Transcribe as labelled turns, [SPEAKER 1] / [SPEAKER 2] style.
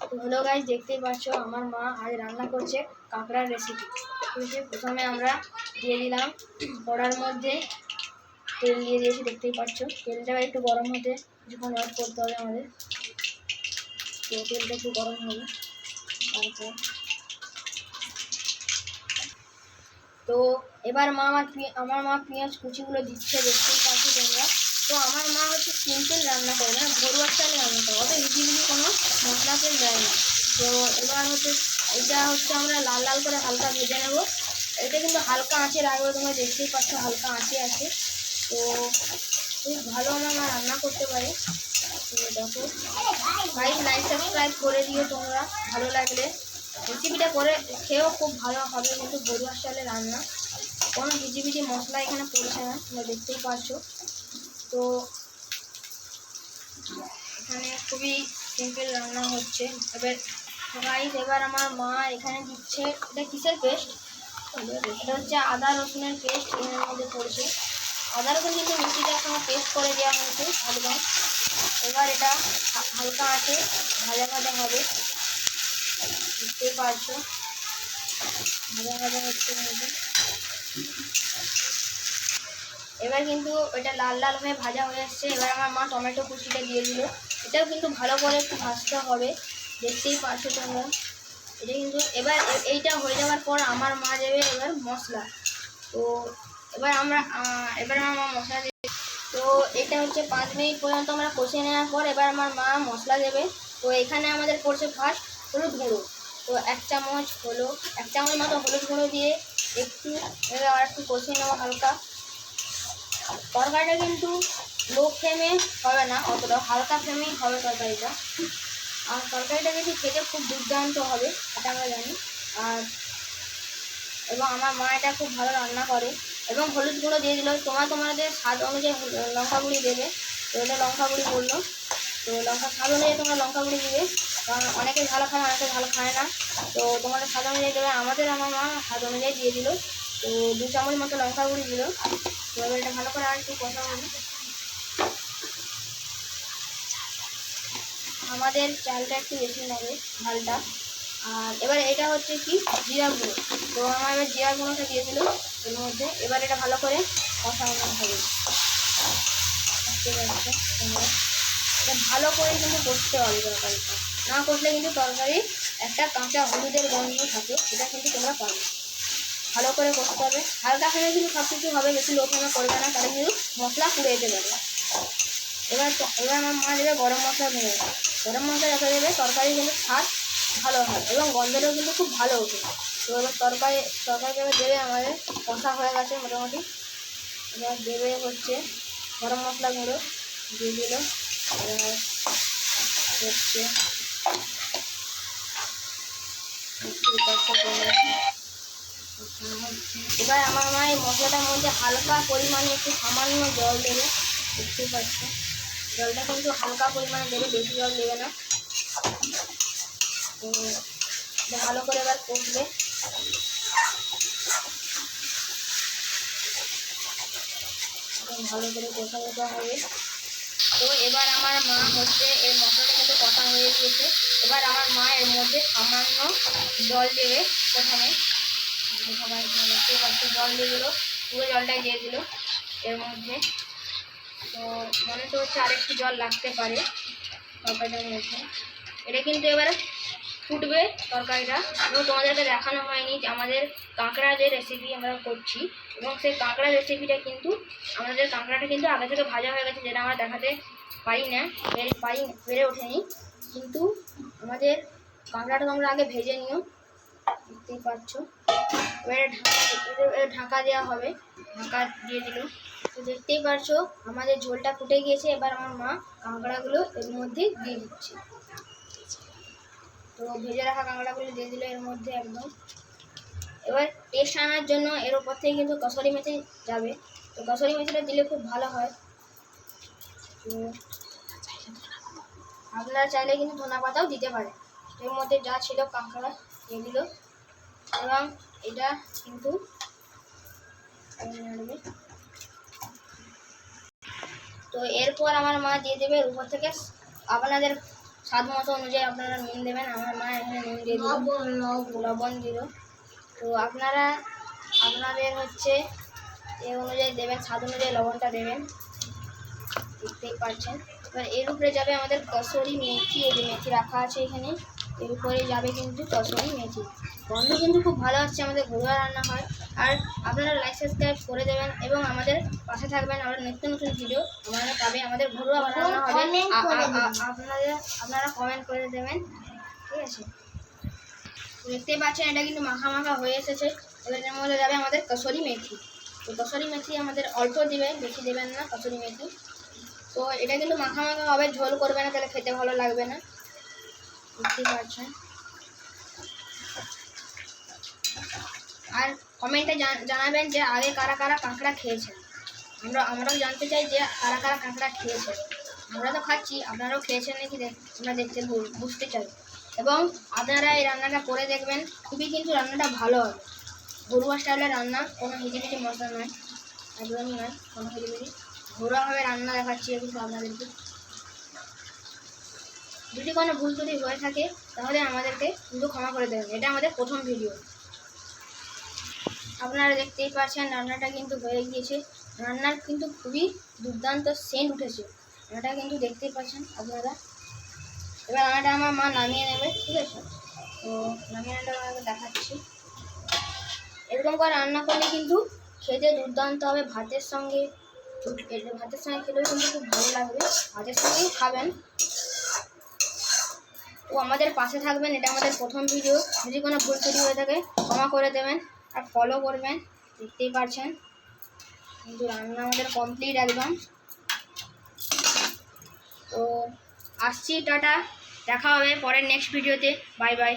[SPEAKER 1] তো hello guys, দেখতেই পাচ্ছ আমার মা আজ রান্না করছে কাঁকড়ার রেসিপি। প্রথমে আমরা দিয়ে দিলাম কড়ার মধ্যে তেল দিয়ে দিয়েছি, দেখতেই পাচ্ছ। তেলটা একটু গরম হতে কিছুক্ষণ ওয়েট করতে হবে আমাদের। তো তেলটা একটু গরম হবে, তারপর তো এবার আমার মা পেঁয়াজ কুচিগুলো দিচ্ছে, দেখতেই পাচ্ছ তোমরা। তো আমার মা হচ্ছে সিম্পল রান্না করে, মানে ঘরোয়া স্টাইলে রান্না করে, অত হিজিবিজি কোনো মশলা তেল দেয় না। তো এবার হচ্ছে এটা হচ্ছে আমরা লাল লাল করে হালকা ভেজে নেব। এটা কিন্তু হালকা আঁচে রাখবে, তোমরা দেখতেই পাচ্ছ হালকা আঁচে আছে। তো খুব ভালো আমার মা রান্না করতে পারে। তো দেখো ভাই, লাইক সাবস্ক্রাইব করে দিও তোমরা, ভালো লাগলে। রেসিপিটা করে খেয়েও খুব ভালো হবে, কিন্তু ঘরোয়া স্টাইলে রান্না, কোনো হিজিবিজি মশলা এখানে পড়ছে না, তোমরা দেখতেই পাচ্ছ। তো এখানে খুবই সিম্পল রান্না হচ্ছে। এবার আমার মা এখানে দিচ্ছে, এটা কিসের পেস্ট? এটা হচ্ছে আদা রসুনের পেস্ট এর মধ্যে পড়ছে। আদা রসুন কিন্তু মিক্সিটার সঙ্গে পেস্ট করে দেওয়া হয়েছে একদম। এবার এটা হালকা আঁচে ভাজা ভাজা হবে, দেখতেই পাচ্ছ ভাজা ভাজা হচ্ছে। এবার কিন্তু এটা লাল লাল হয়ে ভাজা হয়ে আসছে। এবার আমার মা টমেটো কুচিটা দিয়ে দিল, এটাও কিন্তু ভালো করে একটু ভাজতে হবে, দেখতেই পাচ্ছ তোমরা। এটা কিন্তু এবার এইটা হয়ে যাওয়ার পর আমার মা দেবে এবার মশলা। তো এবার আমার মা মশলা দেবে। তো এটা হচ্ছে 5 মিনিট পর্যন্ত আমরা কষিয়ে নেওয়ার পর এবার আমার মা মশলা দেবে। তো এখানে আমাদের পড়ছে ফার্স্ট হলুদ গুঁড়ো। তো 1 চামচ মতো হলুদ গুঁড়ো দিয়ে আর একটু কষিয়ে নেওয়া হালকা। তরকারিটা কিন্তু লো ফ্লেমে হবে না, অতটা হালকা ফ্লেমেই হবে তরকারিটা। আর তরকারিটা কিন্তু খেতে খুব দুর্দান্ত হবে, এটা আমরা জানি। এবং আমার মা এটা খুব ভালো রান্না করে। এবং হলুদ গুঁড়ো দিয়ে দিল, তোমাদের স্বাদ অনুযায়ী লঙ্কা গুঁড়ি দেবে। তো এটা লঙ্কা গুঁড়ি বললো, তো লঙ্কা স্বাদ অনুযায়ী তোমরা লঙ্কা গুঁড়ি দিবে, কারণ অনেকে ঝাল খায়, অনেকে ভালো খায় না। তো তোমাদের স্বাদ অনুযায়ী দেবে। আমার মা স্বাদ অনুযায়ী দিয়ে দিল। তো 2 চামচ মতো লঙ্কা গুঁড়ি দিল। তো এবার এটা ভালো করে আর একটু কষা হবে। আমাদের চালটা একটু বেশি নেবে, ঝালটা। আর এবার এটা হচ্ছে কি জিরা গুঁড়ো। তো আমার এবার জিরা গুঁড়োটা দিয়ে দিল এর মধ্যে। এবার এটা ভালো করে কষানো হবে, এটা ভালো করে কিন্তু করতে হবে তরকারিটা, না করলে কিন্তু তরকারি একটা কাঁচা হলুদের গন্ধ থাকে, এটা কিন্তু তোমরা পাবে। ভালো করে করতে হবে, হালকা ফ্লেমে কিন্তু সব কিছু হবে, বেশি লো ফ্লেমে করবে না, তাহলে কিন্তু মশলা পুড়ে যেতে পারে। এবার আমার মা দেবে গরম মশলা দেবে। গরম মশলা যত দেবে তরকারি কিন্তু স্বাদ ভালো হয় এবং গন্ধটাও কিন্তু খুব ভালো ওঠে। তো এবার তরকারিটা দেবে, আমাদের কষা হয়ে গেছে মোটামুটি। এবার দেবে হচ্ছে গরম মশলা গুঁড়ো দিয়ে দিল। এবার হচ্ছে এবার আমার মা এই মশলাটার মধ্যে হালকা পরিমাণে একটু সামান্য জল দেবে, দেখতেই পাচ্ছ। জলটা কিন্তু হালকা পরিমাণে দেবে, বেশি জল দেবে না। তো ভালো করে এবার কষবে। ভালো করে কষা হবে। তো এবার আমার মা হচ্ছে এই মশলাটা কিন্তু কষা হয়ে গিয়েছে। এবার আমার মা এর মধ্যে সামান্য জল দেবে। প্রথমে সবাই দেখতে পাচ্ছে জল দিয়ে দিল, পুরো জলটাই দিয়ে দিল এর মধ্যে। তো মনে তো হচ্ছে আরেকটু জল লাগতে পারে তরকারিটার মধ্যে। এটা কিন্তু এবার ফুটবে তরকারিটা। এবং তোমাদেরকে দেখানো হয়নি যে আমাদের কাঁকড়া যে রেসিপি আমরা করছি, এবং সেই কাঁকড়া রেসিপিটা কিন্তু কাঁকড়াটা কিন্তু আগে থেকে ভাজা হয়ে গেছে, যেটা আমরা দেখাতে পারি না, পেরে ওঠেনি। কিন্তু আমাদের কাঁকড়াটা তোমরা আগে ভেজে নিও, দেখতেই পাচ্ছ। এবারে ঢাকা দেওয়া হবে, ঢাকা দিয়ে দিল। তো দেখতেই পাচ্ছ আমাদের ঝোলটা ফুটে গিয়েছে। এবার আমার মা কাঁকড়াগুলো এর মধ্যে দিয়ে দিচ্ছে। তো ভেজে রাখা কাঁকড়াগুলো দিয়ে দিল এর মধ্যে একদম। এবার টেস্ট আনার জন্য এর ওপর থেকে কিন্তু কসুরি মেথি যাবে। তো কসুরি মেথিটা দিলে খুব ভালো হয়। তো আপনারা চাইলে কিন্তু ধনা পাতাও দিতে পারেন। এর মধ্যে যা ছিল কাঁকড়া দিয়ে দিল, এবং এটা কিন্তু তো এরপর আমার মা দিয়ে দেবে উপর থেকে আপনাদের স্বাদ মতো অনুযায়ী আপনারা নুন দেবেন। আমার মা এখানে নুন দিয়ে দিল, লবণ দিল। তো আপনাদের হচ্ছে এ অনুযায়ী দেবেন, স্বাদ অনুযায়ী লবণটা দেবেন, দেখতেই পাচ্ছেন। এবার এর উপরে যাবে আমাদের কসুরি মেথি। এই যে মেথি রাখা আছে এখানে, এর উপরে যাবে কিন্তু কসুরি মেথি। গন্ধ কিন্তু খুব ভালো হচ্ছে, আমাদের ঘরোয়া রান্না হয়। আর আপনারা লাইক সাবস্ক্রাইব করে দেবেন এবং আমাদের পাশে থাকবেন। আমরা নিত্য নতুন ভিডিও আপনারা পাবে, আমাদের ঘরোয়া রান্না হবে, আপনারা কমেন্ট করে দেবেন, ঠিক আছে। দেখতেই পাচ্ছেন এটা কিন্তু মাখা মাখা হয়ে এসেছে। এবার এর মধ্যে যাবে আমাদের কসুরি মেথি। তো কসুরি মেথি আমাদের অল্প দিবেন, বেশি দেবেন না কসুরি মেথি। তো এটা কিন্তু মাখা মাখা হবে, ঝোল করবে না, তাহলে খেতে ভালো লাগবে না, বুঝতেই পারছেন। আর কমেন্টে জানাবেন যে আগে কারা কারা কাঁকড়া খেয়েছেন। আমরাও জানতে চাই যে কারা কারা কাঁকড়া খেয়েছেন। আমরা তো খাচ্ছি, আপনারাও খেয়েছেন নাকি আমরা দেখতে বুঝতে চাই। এবং আপনারা এই রান্নাটা করে দেখবেন, খুবই কিন্তু রান্নাটা ভালো হবে। ঘরোয়া স্টাইলের রান্না, কোনো হিজিবিজি মশলা নয়, একদমই নয় কোনো হিজিবিজি। ঘরোয়াভাবে রান্না দেখাচ্ছি কিন্তু আপনাদেরকে। যদি কোনো ভুল ত্রুটি হয়ে থাকে তাহলে আমাদেরকে কিন্তু ক্ষমা করে দেবেন। এটা আমাদের প্রথম ভিডিও। আপনারা দেখতেই পাচ্ছেন রান্নাটা কিন্তু হয়ে গিয়েছে। রান্নার কিন্তু খুবই দুর্দান্ত সেন্ট উঠেছে, রান্নাটা কিন্তু দেখতেই পাচ্ছেন আপনারা। এবার রান্নাটা আমার মা নামিয়ে নেবে, ঠিক আছে। তো নামিয়ে রান্নাটা দেখাচ্ছি। এরকম করে রান্না করলে কিন্তু খেতে দুর্দান্ত হবে। ভাতের সঙ্গে খেলেও কিন্তু খুব ভালো লাগবে, ভাতের সঙ্গেই খাবেন। তো আমাদের পাশে থাকবেন, এটা আমাদের প্রথম ভিডিও। যদি কোনো ভুল ত্রুটি হয়ে থাকে ক্ষমা করে দেবেন আর ফলো করবেন। দেখতেই পাচ্ছেন কিন্তু রান্না আমাদের কমপ্লিট একদম। তো আসছি, টাটা, দেখা হবে পরের নেক্সট ভিডিওতে। Bye bye.